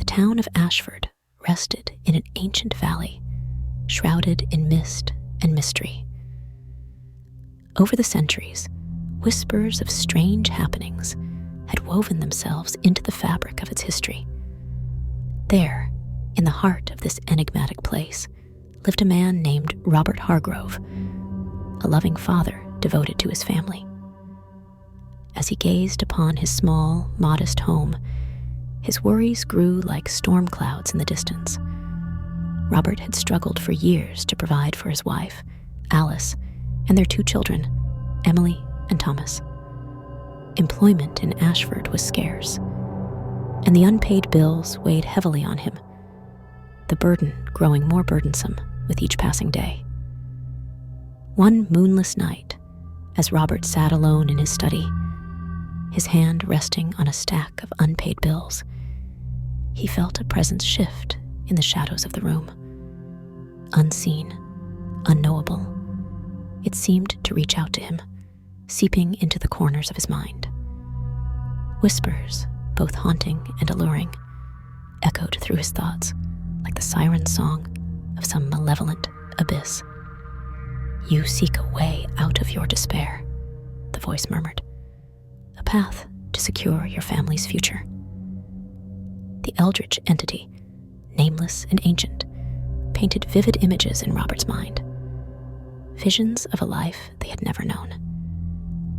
town of Ashford rested in an ancient valley, shrouded in mist and mystery. Over the centuries, whispers of strange happenings had woven themselves into the fabric of its history. There, in the heart of this enigmatic place, lived a man named Robert Hargrove, a loving father devoted to his family. As he gazed upon his small, modest home, his worries grew like storm clouds in the distance. Robert had struggled for years to provide for his wife, Alice, and their 2 children, Emily and Thomas. Employment in Ashford was scarce, and the unpaid bills weighed heavily on him, the burden growing more burdensome with each passing day. One moonless night, as Robert sat alone in his study, his hand resting on a stack of unpaid bills, he felt a presence shift in the shadows of the room. Unseen, unknowable, it seemed to reach out to him, seeping into the corners of his mind. Whispers, both haunting and alluring, echoed through his thoughts like the siren song of some malevolent abyss. "You seek a way out of your despair," the voice murmured, "a path to secure your family's future." The eldritch entity, nameless and ancient, painted vivid images in Robert's mind. Visions of a life they had never known.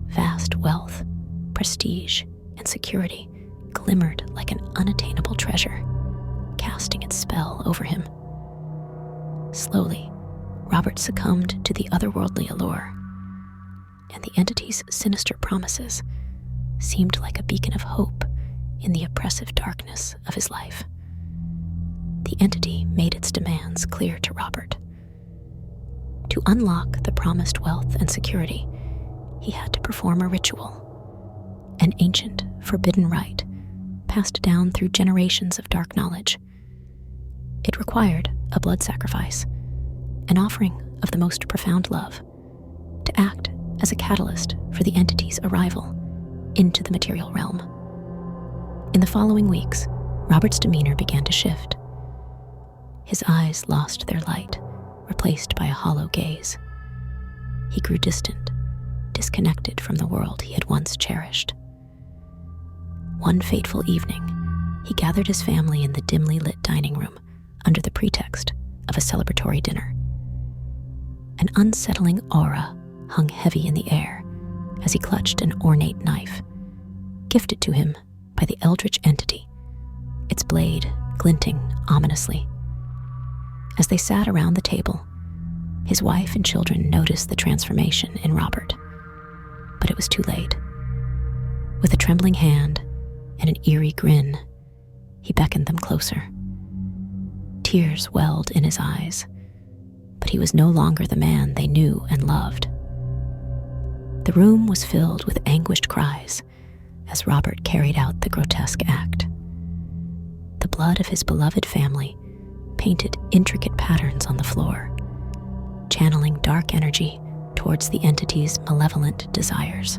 Vast wealth, prestige, and security glimmered like an unattainable treasure, casting its spell over him. Slowly, Robert succumbed to the otherworldly allure, and the entity's sinister promises seemed like a beacon of hope in the oppressive darkness of his life. The entity made its demands clear to Robert. To unlock the promised wealth and security, he had to perform a ritual, an ancient, forbidden rite passed down through generations of dark knowledge. It required a blood sacrifice, an offering of the most profound love, to act as a catalyst for the entity's arrival into the material realm. In the following weeks, Robert's demeanor began to shift. His eyes lost their light, replaced by a hollow gaze. He grew distant, disconnected from the world he had once cherished. One fateful evening, he gathered his family in the dimly lit dining room under the pretext of a celebratory dinner. An unsettling aura hung heavy in the air as he clutched an ornate knife, gifted to him by the eldritch entity, its blade glinting ominously. As they sat around the table, his wife and children noticed the transformation in Robert, but it was too late. With a trembling hand and an eerie grin, he beckoned them closer. Tears welled in his eyes, but he was no longer the man they knew and loved. The room was filled with anguished cries as Robert carried out the grotesque act. The blood of his beloved family painted intricate patterns on the floor, channeling dark energy towards the entity's malevolent desires.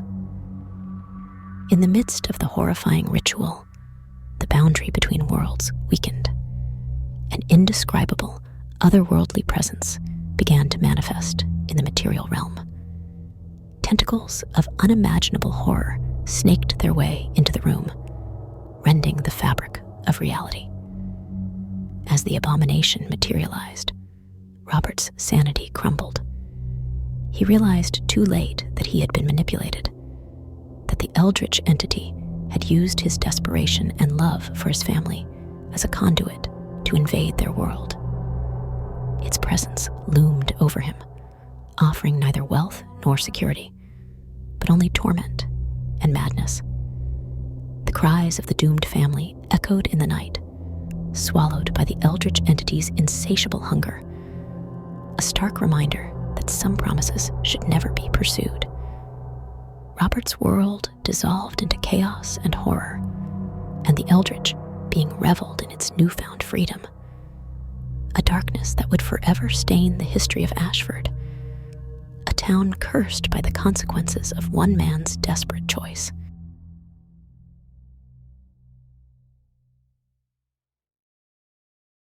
In the midst of the horrifying ritual, the boundary between worlds weakened. An indescribable, otherworldly presence began to manifest in the material realm. Tentacles of unimaginable horror snaked their way into the room, rending the fabric of reality. As the abomination materialized, Robert's sanity crumbled. He realized too late that he had been manipulated, that the eldritch entity had used his desperation and love for his family as a conduit to invade their world. Its presence loomed over him, offering neither wealth nor security, but only torment and madness. The cries of the doomed family echoed in the night, swallowed by the eldritch entity's insatiable hunger, a stark reminder that some promises should never be pursued. Robert's world dissolved into chaos and horror, and the eldritch being reveled in its newfound freedom. A darkness that would forever stain the history of Ashford, a town cursed by the consequences of one man's desperate choice.